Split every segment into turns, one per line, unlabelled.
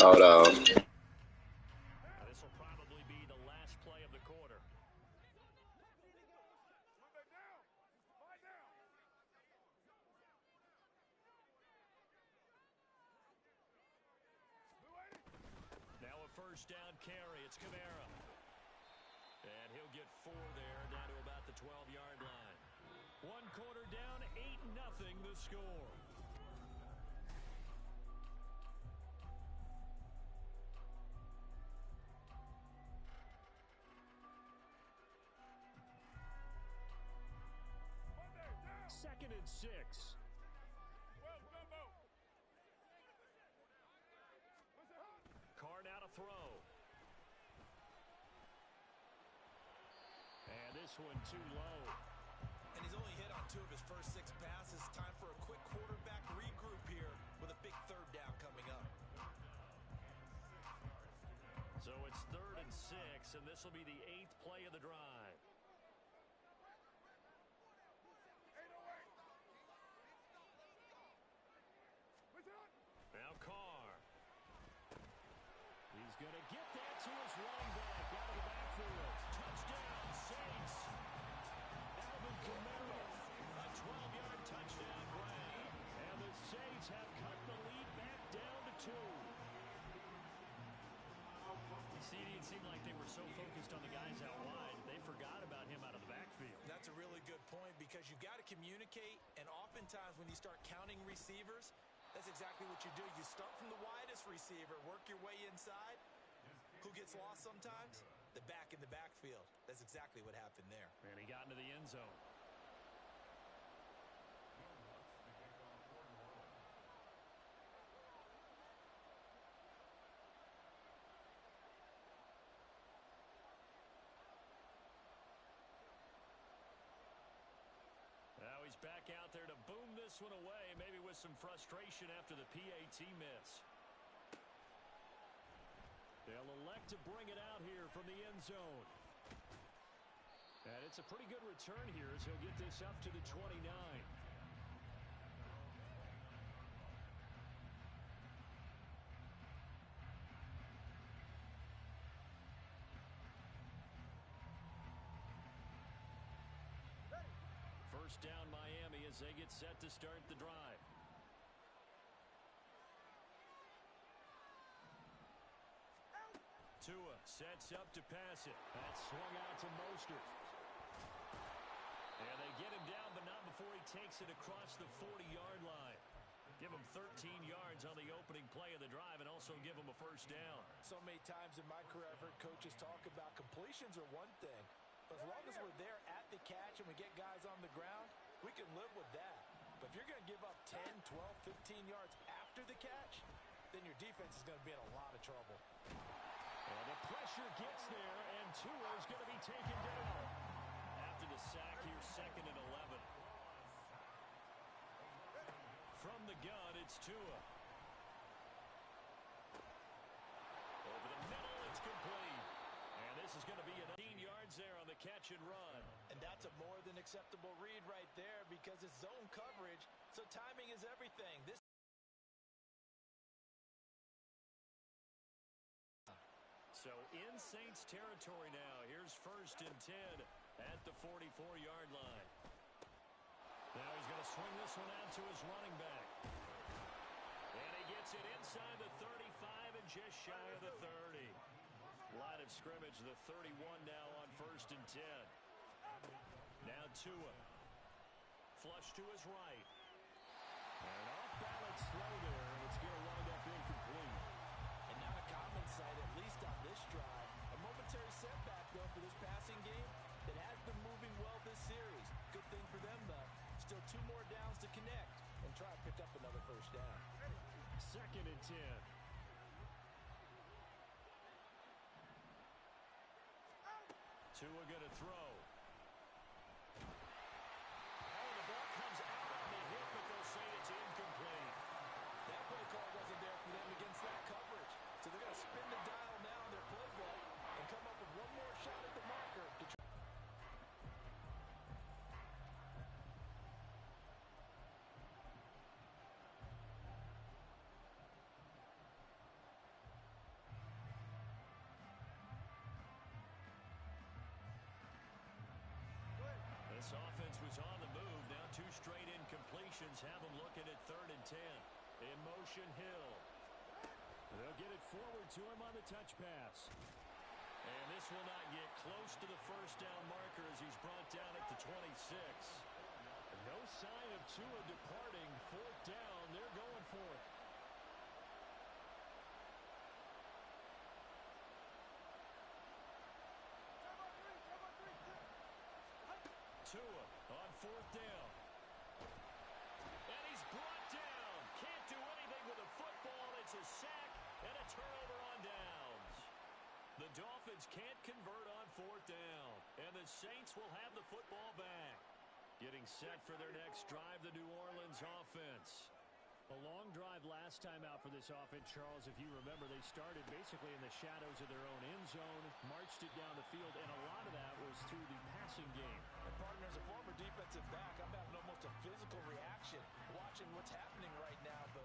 Ahora,
This will probably be the last play of the quarter. Now a first down carry. It's Kamara. And he'll get 4 there, down to about the 12-yard line. One quarter down, 8-0 the score. Second and 6. Carr now to throw. And this one too low.
And he's only hit on 2 of his first 6 passes. Time for a quick quarterback regroup here with a big third down coming up.
So it's 3rd and 6, and this will be the 8th play of the drive. Now Carr. He's going to get that to his running back out of the backfield. Touchdown, Saints. Alvin Kamara, a 12-yard touchdown grab. And the Saints have cut the lead back down to 2. It seemed like they were so focused on the guys out wide, they forgot about him out of the backfield.
That's a really good point because you've got to communicate, and oftentimes when you start counting receivers, that's exactly what you do. You start from the widest receiver, work your way inside. Who gets lost sometimes? The back in the backfield. That's exactly what happened there.
And he got into the end zone. Now he's back out there to boom this one away, maybe with some frustration after the PAT miss. They'll elect to bring it out here from the end zone. And it's a pretty good return here as he'll get this up to the 29. First down Miami as they get set to start the drive. Tua sets up to pass it. That's swung out to Mostert. And they get him down, but not before he takes it across the 40-yard line. Give him 13 yards on the opening play of the drive and also give him a first down.
So many times in my career I've heard coaches talk about completions are one thing. But as long as we're there at the catch and we get guys on the ground, we can live with that. But if you're going to give up 10, 12, 15 yards after the catch, then your defense is going to be in a lot of trouble.
And the pressure gets there, and Tua is going to be taken down. After the sack here, 2nd and 11. From the gun, it's Tua. Over the middle, it's complete. And this is going to be 18 yards there on the catch and run.
And that's a more than acceptable read right there because it's zone coverage, so timing is everything.
So in Saints territory now. Here's 1st and 10 at the 44-yard line. Now he's going to swing this one out to his running back. And he gets it inside the 35 and just shy of the 30. Line of scrimmage, the 31 now on 1st and 10. Now Tua. Flush to his right. And an off-balance throw there, and it's going to wind up incomplete.
And not a common sight, at least on this drive. A momentary setback, though, for this passing game that has been moving well this series. Good thing for them, though. Still 2 more downs to connect and try to pick up another first down.
2nd and 10. Tua going to throw. Oh, the ball comes out on the hit, but they'll say it's incomplete.
That play call wasn't there for them against that coverage. So they're going to spin the dial now in their playbook and come up with one more shot at the marker to try.
formations have them looking at 3rd and 10. In motion, Hill. They'll get it forward to him on the touch pass. And this will not get close to the first down marker as he's brought down at the 26. No sign of Tua departing. 4th down. They're going for it. Tua on 4th down. And he's brought down. Can't do anything with the football. It's a sack and a turnover on downs. The Dolphins can't convert on 4th down. And the Saints will have the football back. Getting set for their next drive, the New Orleans offense. A long drive last time out for this offense, Charles. If you remember, they started basically in the shadows of their own end zone, marched it down the field, and a lot of that was through the passing game.
And partner, as a former defensive back, I'm having almost a physical reaction watching what's happening right now. But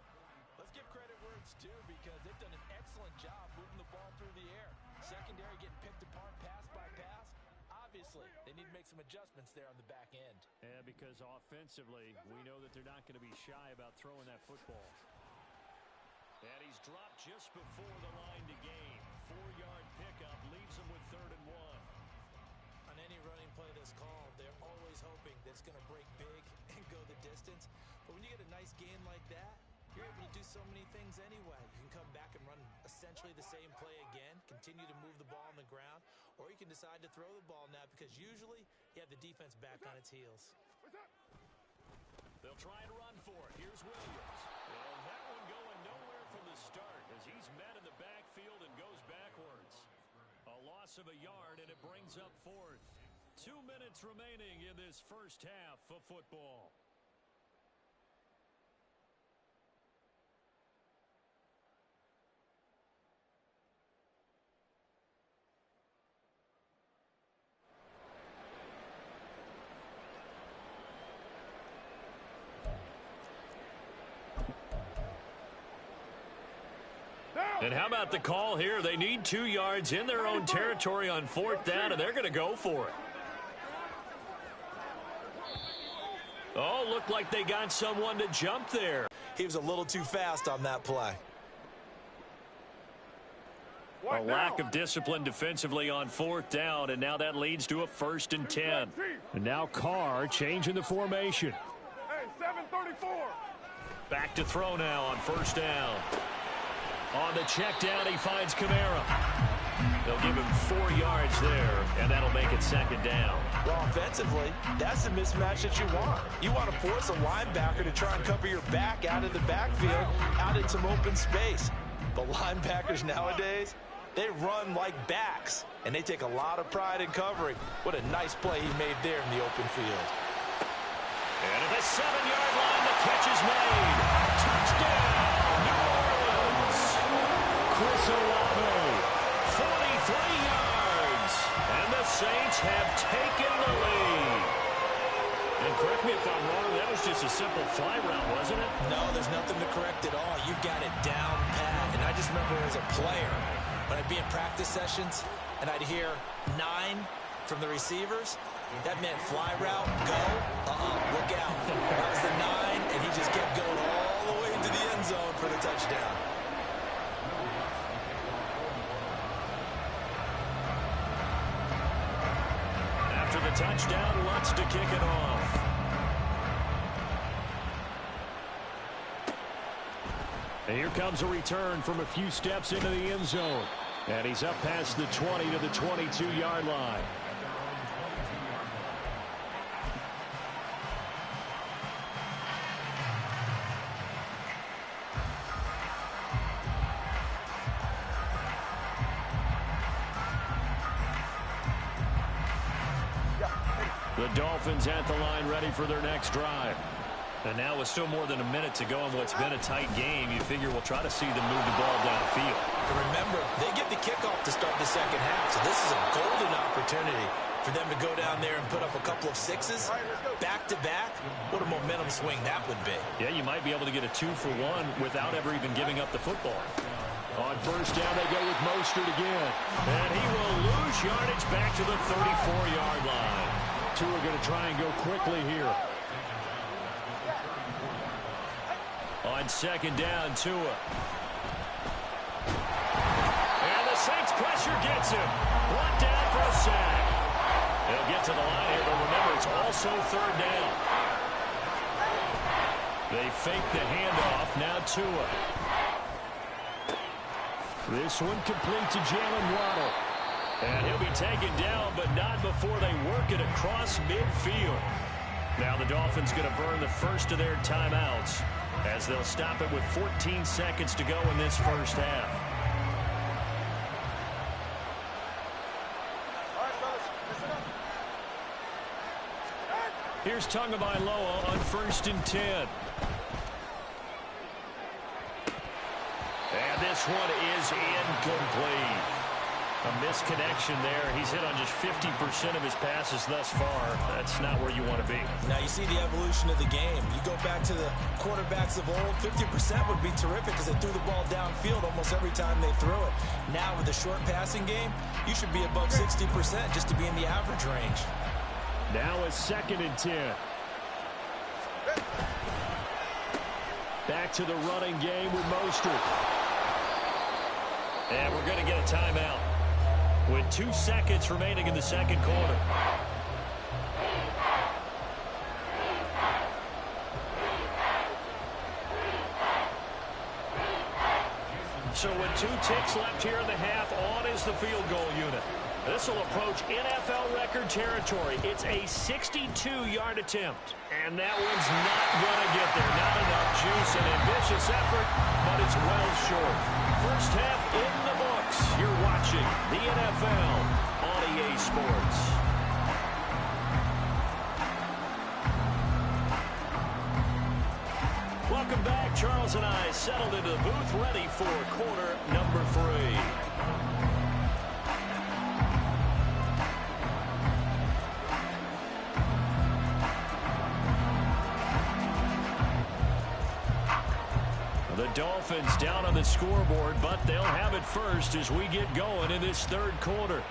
let's give credit where it's due because they've done an excellent job moving the ball through the air. Secondary getting picked apart pass by pass. Obviously, they need to make some adjustments there on the back end.
Yeah, because offensively, we know that they're not going to be shy about throwing that football. And he's dropped just before the line to gain. 4-yard pickup leaves him with 3rd and 1.
On any running play that's called, they're always hoping that it's going to break big and go the distance. But when you get a nice gain like that, you're able to do so many things anyway. You can come back and run essentially the same play again, continue to move the ball on the ground, or you can decide to throw the ball now because usually you have the defense back on its heels.
They'll try and run for it. Here's Williams. And that one going nowhere from the start as he's met in the backfield and goes backwards. A loss of a yard, and it brings up 4th. 2 minutes remaining in this first half of football. And how about the call here? They need 2 yards in their own territory on 4th down, and they're going to go for it. Oh, looked like they got someone to jump there.
He was a little too fast on that play.
A lack of discipline defensively on 4th down, and now that leads to a 1st and 10. And now Carr changing the formation.
Hey, 734.
Back to throw now on 1st down. On the check down, he finds Kamara. They'll give him 4 yards there, and that'll make it 2nd down.
Well, offensively, that's the mismatch that you want. You want to force a linebacker to try and cover your back out of the backfield, out in some open space. But linebackers nowadays, they run like backs, and they take a lot of pride in covering. What a nice play he made there in the open field.
And at the 7-yard line, the catch is made. Touchdown, New Orleans. Chris Olave, 43 yards. And the Saints have taken the lead. And correct me if I'm wrong, that was just a simple fly route, wasn't it?
No, there's nothing to correct at all. You've got it down pat. And I just remember as a player, when I'd be in practice sessions, and I'd hear 9 from the receivers, that meant fly route, go, look out. That was the 9, and he just kept going all the way into the end zone for the touchdown.
After the touchdown, Lutz to kick it off. And here comes a return from a few steps into the end zone. And he's up past the 20 to the 22-yard line. The Dolphins at the line ready for their next drive. And now with still more than a minute to go in what's been a tight game, you figure we'll try to see them move the ball downfield.
And remember, they get the kickoff to start the second half, so this is a golden opportunity for them to go down there and put up a couple of 6s back-to-back. What a momentum swing that would be.
Yeah, you might be able to get a 2-for-1 without ever even giving up the football. On 1st down, they go with Mostert again. And he will lose yardage back to the 34-yard line. Two are going to try and go quickly here. On second down, Tua. And the Saints pressure gets him. One down for a sack. They'll get to the line here, but remember, it's also third down. They fake the handoff. Now Tua. This one complete to Jalen Waddle. And he'll be taken down, but not before they work it across midfield. Now the Dolphins going to burn the first of their timeouts as they'll stop it with 14 seconds to go in this first half. Here's Tagovailoa on 1st and 10. And this one is incomplete. A misconnection there. He's hit on just 50% of his passes thus far. That's not where you want to be.
Now you see the evolution of the game. You go back to the quarterbacks of old, 50% would be terrific because they threw the ball downfield almost every time they threw it. Now with the short passing game, you should be above 60% just to be in the average range.
Now a 2nd and 10. Back to the running game with Mostert. And we're going to get a timeout with 2 seconds remaining in the second quarter. So with 2 ticks left here in the half, on is the field goal unit. This will approach NFL record territory. It's a 62-yard attempt. And that one's not going to get there. Not enough juice, an ambitious effort, but it's well short. First half in the books. You're watching the NFL on EA Sports. Welcome back. Charles and I settled into the booth, ready for quarter number 3. The Dolphins down on the scoreboard, but they'll have it first as we get going in this third quarter.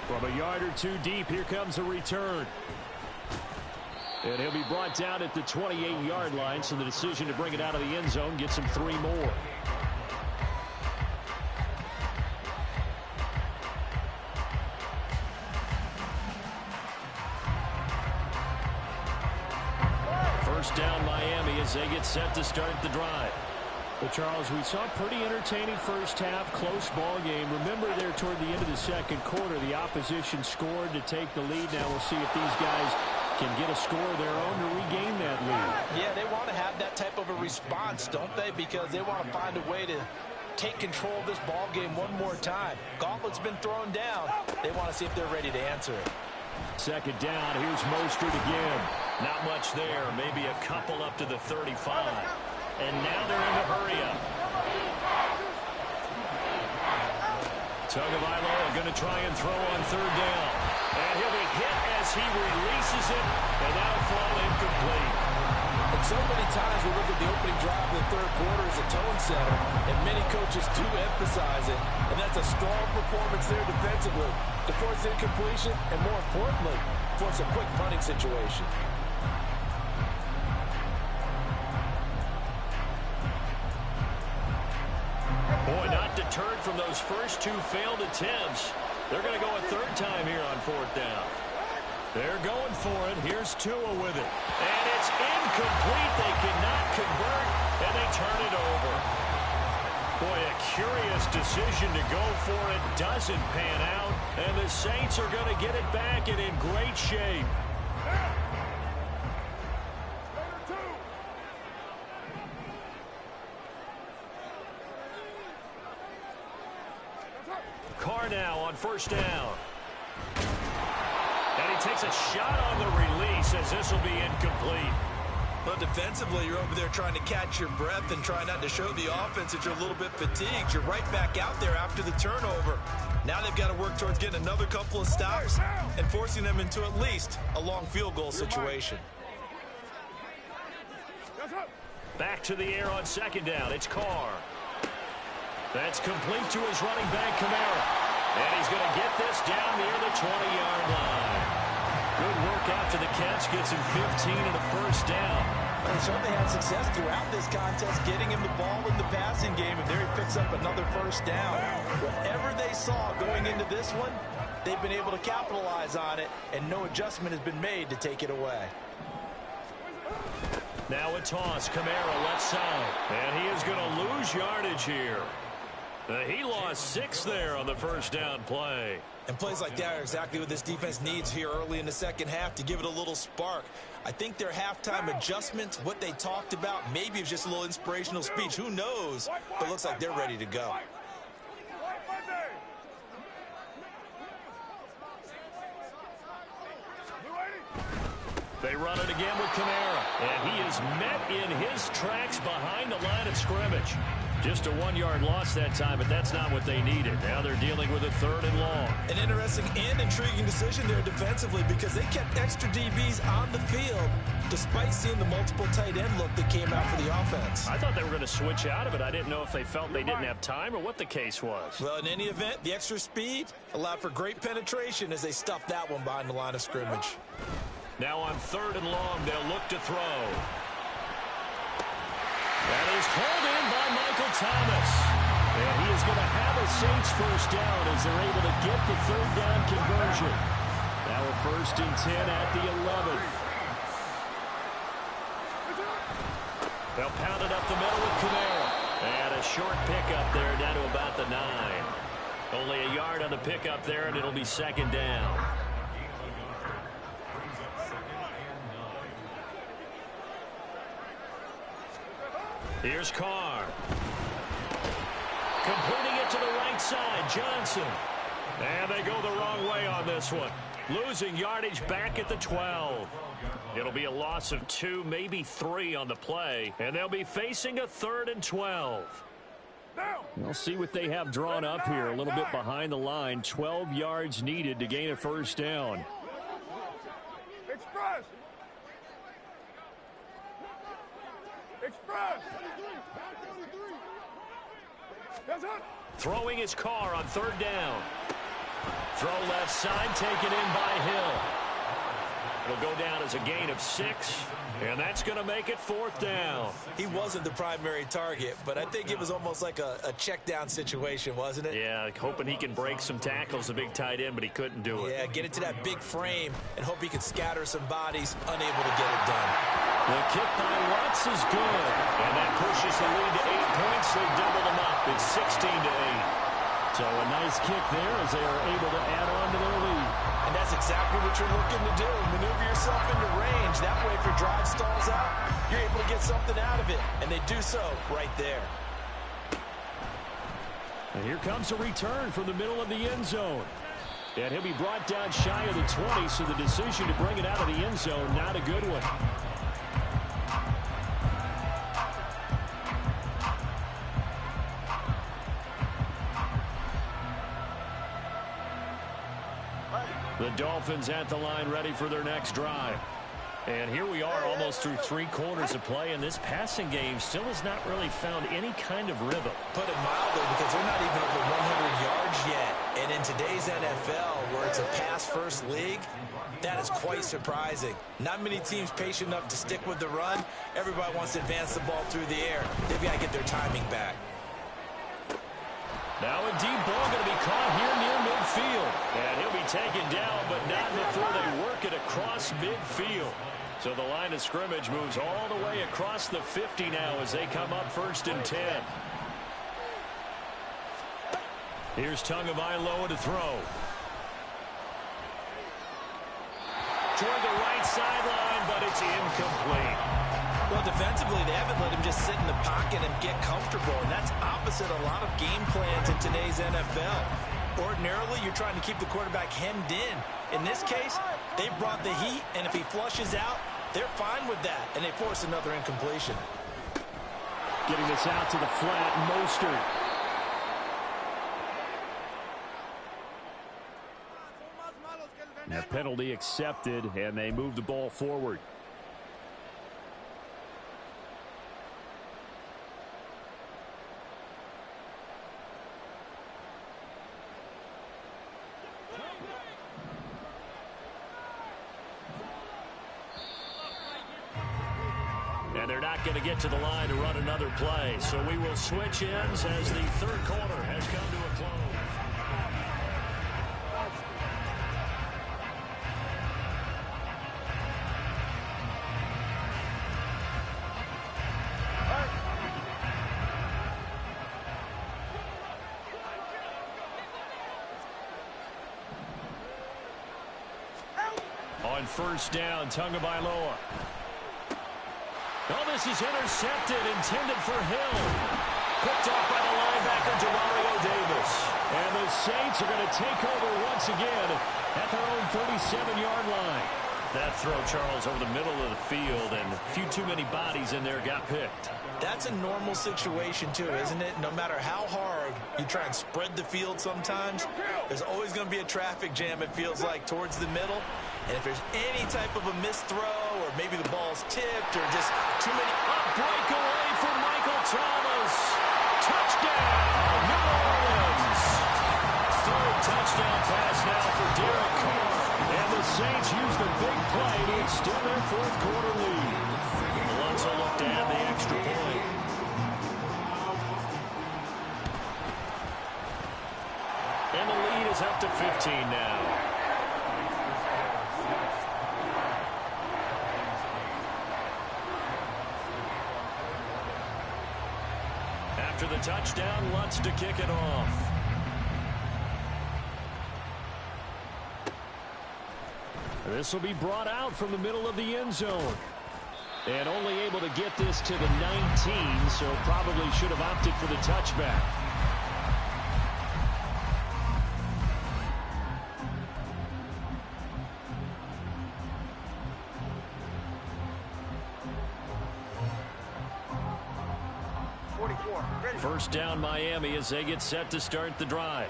From a yard or 2 deep, here comes a return. And he'll be brought down at the 28-yard line, so the decision to bring it out of the end zone gets him 3 more. First down Miami as they get set to start the drive. But Charles, we saw a pretty entertaining first half, close ball game. Remember there toward the end of the second quarter, the opposition scored to take the lead. Now we'll see if these guys can get a score of their own to regain that lead.
Yeah, they want to have that type of a response, don't they? Because they want to find a way to take control of this ball game one more time. Gauntlet's been thrown down. They want to see if they're ready to answer it.
Second down, here's Mostert again. Not much there, maybe a couple up to the 35. And now they're in a hurry up. Tagovailoa going to try and throw on third down. And he'll be hit as he releases it, and that'll fall incomplete.
And so many times we look at the opening drive of the third quarter as a tone setter, and many coaches do emphasize it, and that's a strong performance there defensively to force incompletion and, more importantly, force a quick punting situation.
Boy, not deterred from those first 2 failed attempts. They're going to go a third time here on 4th down. They're going for it. Here's Tua with it. And it's incomplete. They cannot convert, and they turn it over. Boy, a curious decision to go for it. Doesn't pan out, and the Saints are going to get it back and in great shape. Carr now on first down. And he takes a shot on the release as this will be incomplete.
Well, defensively, you're over there trying to catch your breath and try not to show the offense that you're a little bit fatigued. You're right back out there after the turnover. Now they've got to work towards getting another couple of stops and forcing them into at least a long field goal situation.
Back to the air on second down. It's Carr. That's complete to his running back, Kamara. And he's going to get this down near the 20-yard line. Good work after the catch. Gets him 15 and a first down.
They certainly had success throughout this contest, getting him the ball in the passing game, and there he picks up another first down. Whatever they saw going into this one, they've been able to capitalize on it, and no adjustment has been made to take it away.
Now a toss, Kamara left side, and he is going to lose yardage here. He lost 6 there on the first down play.
And plays like that are exactly what this defense needs here early in the second half to give it a little spark. I think their halftime adjustments, what they talked about, maybe it's just a little inspirational speech. Who knows? But it looks like they're ready to go.
They run it again with Kamara, and he is met in his tracks behind the line of scrimmage. Just a 1-yard loss that time, but that's not what they needed. Now they're dealing with a 3rd and long.
An interesting and intriguing decision there defensively because they kept extra DBs on the field despite seeing the multiple tight end look that came out for the offense.
I thought they were going to switch out of it. I didn't know if they felt they didn't have time or what the case was.
Well, in any event, the extra speed allowed for great penetration as they stuffed that one behind the line of scrimmage.
Now on 3rd and long, they'll look to throw. That is hauled in by Michael Thomas. And he is going to have a Saints first down as they're able to get the 3rd down conversion. Now a 1st and 10 at the 11th. They'll pound it up the middle with Kamara. And a short pickup there down to about the 9. Only a yard on the pickup there, and it'll be 2nd down. Here's Carr. Completing it to the right side, Johnson. And they go the wrong way on this one. Losing yardage back at the 12. It'll be a loss of 2, maybe 3 on the play. And they'll be facing a 3rd and 12. We'll see what they have drawn up here. A little bit behind the line. 12 yards needed to gain a first down.
Express. Express.
Throwing his Carr on 3rd down. Throw left side, taken in by Hill. It'll go down as a gain of 6, and that's going to make it 4th down.
He wasn't the primary target, but I think it was almost like a check down situation, wasn't it?
Yeah, hoping he can break some tackles, a big tight end, but he couldn't do it.
Yeah, get it to that big frame and hope he can scatter some bodies, unable to get it done.
The kick by Watts is good, and that pushes the lead to 8 points. They double them up. It's 16-8. So a nice kick there as they are able to add on to their lead.
And that's exactly what you're looking to do. Maneuver yourself into range. That way, if your drive stalls out, you're able to get something out of it. And they do so right there.
And here comes a return from the middle of the end zone. And he'll be brought down shy of the 20, so the decision to bring it out of the end zone, not a good one. The Dolphins at the line ready for their next drive. And here we are almost through 3 quarters of play, and this passing game still has not really found any kind of rhythm.
Put it mildly, because they're not even over 100 yards yet. And in today's NFL, where it's a pass-first league, that is quite surprising. Not many teams patient enough to stick with the run. Everybody wants to advance the ball through the air. They've got to get their timing back.
Now a deep ball going to be caught here near midfield. And he'll be taken down, but not before they work it across midfield. So the line of scrimmage moves all the way across the 50 now as they come up 1st and 10. Here's Tagovailoa to throw. Toward the right sideline, but it's incomplete.
Well, defensively, they haven't let him just sit in the pocket and get comfortable, and that's opposite a lot of game plans in today's NFL. Ordinarily, you're trying to keep the quarterback hemmed in. In this case, they brought the heat, and if he flushes out, they're fine with that, and they force another incompletion.
Getting this out to the flat, Mostert. And the penalty accepted, and they move the ball forward. not going to get to the line to run another play. So we will switch ends as the third quarter has come to a close. On first down, Tagovailoa. Oh, this is intercepted, intended for Hill. Picked off by the linebacker, Demario Davis. And the Saints are going to take over once again at their own 37-yard line. That throw, Charles, over the middle of the field, and a few too many bodies in there got picked.
That's a normal situation, too, isn't it? No matter how hard you try and spread the field sometimes, there's always going to be a traffic jam, it feels like, towards the middle. And if there's any type of a missed throw, or maybe the ball's tipped, or just too many...
A breakaway for Michael Thomas. Touchdown, New Orleans. Third touchdown pass now for Derek Carr. And the Saints use the big play to extend their fourth quarter lead. Let's look to add the extra point. And the lead is up to 15 now. After the touchdown, Lutz to kick it off. This will be brought out from the middle of the end zone. And only able to get this to the 19, so probably should have opted for the touchback. First down, Miami, as they get set to start the drive.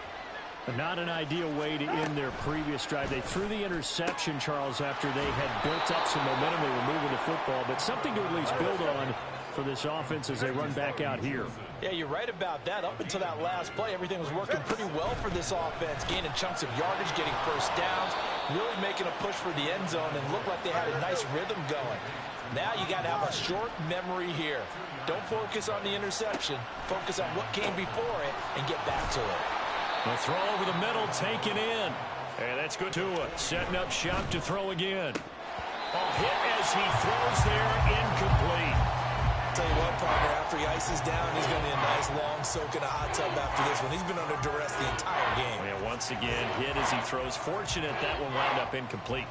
Not an ideal way to end their previous drive. They threw the interception, Charles, after they had built up some momentum. They were moving the football, but something to at least build on for this offense as they run back out here.
Yeah, you're right about that. Up until that last play, everything was working pretty well for this offense, gaining chunks of yardage, getting first downs, really making a push for the end zone, and looked like they had a nice rhythm going. Now you got to have a short memory here. Don't focus on the interception. Focus on what came before it and get back to it.
The throw over the middle, taken in. And that's good to it. Setting up shop to throw again. Hit as he throws there, incomplete.
Tell you what, partner, after he ices down, he's going to be a nice long soak in a hot tub after this one. He's been under duress the entire game.
And once again, hit as he throws. Fortunate that one wound up incomplete.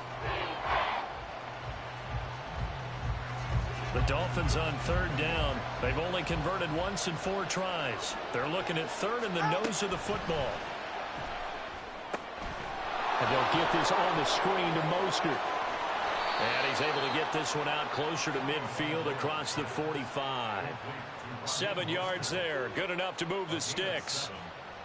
The Dolphins on third down. They've only converted once in 4 tries. They're looking at third in the nose of the football. And they'll get this on the screen to Mostert. And he's able to get this one out closer to midfield across the 45. 7 yards there. Good enough to move the sticks.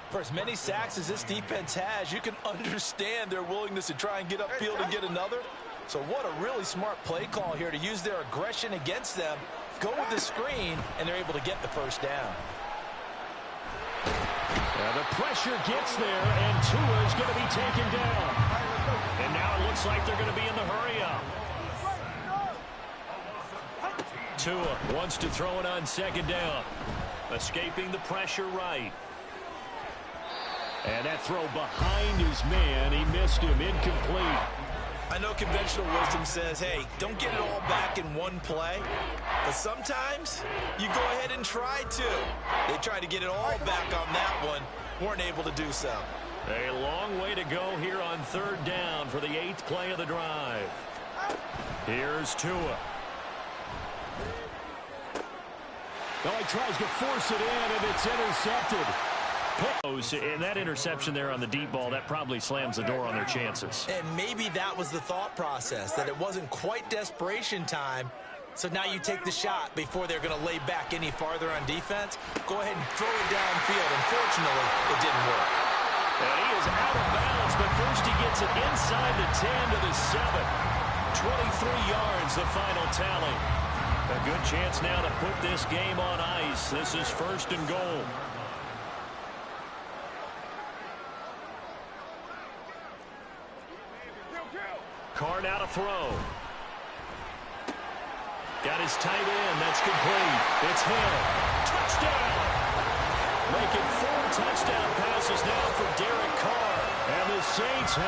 For as many sacks as this defense has, you can understand their willingness to try and get upfield and get another. So what a really smart play call here to use their aggression against them, go with the screen, and they're able to get the first down.
The pressure gets there, and Tua is going to be taken down. And now it looks like they're going to be in the hurry-up. Tua wants to throw it on second down. Escaping the pressure right. And that throw behind his man, he missed him, incomplete.
I know conventional wisdom says, hey, don't get it all back in one play. But sometimes you go ahead and try to. They tried to get it all back on that one. Weren't able to do so.
A long way to go here on third down for the 8th play of the drive. Here's Tua. He tries to force it in, and it's intercepted. And that interception there on the deep ball, that probably slams the door on their chances.
And maybe that was the thought process, that it wasn't quite desperation time. So now you take the shot before they're going to lay back any farther on defense. Go ahead and throw it downfield. Unfortunately, it didn't work.
And he is out of bounds, but first he gets it inside the 10 to the 7. 23 yards, the final tally. A good chance now to put this game on ice. This is first and goal. Carr now to throw. Got his tight end. That's complete. It's Hill. Touchdown. Making 4 touchdown passes now for Derek Carr. And the Saints have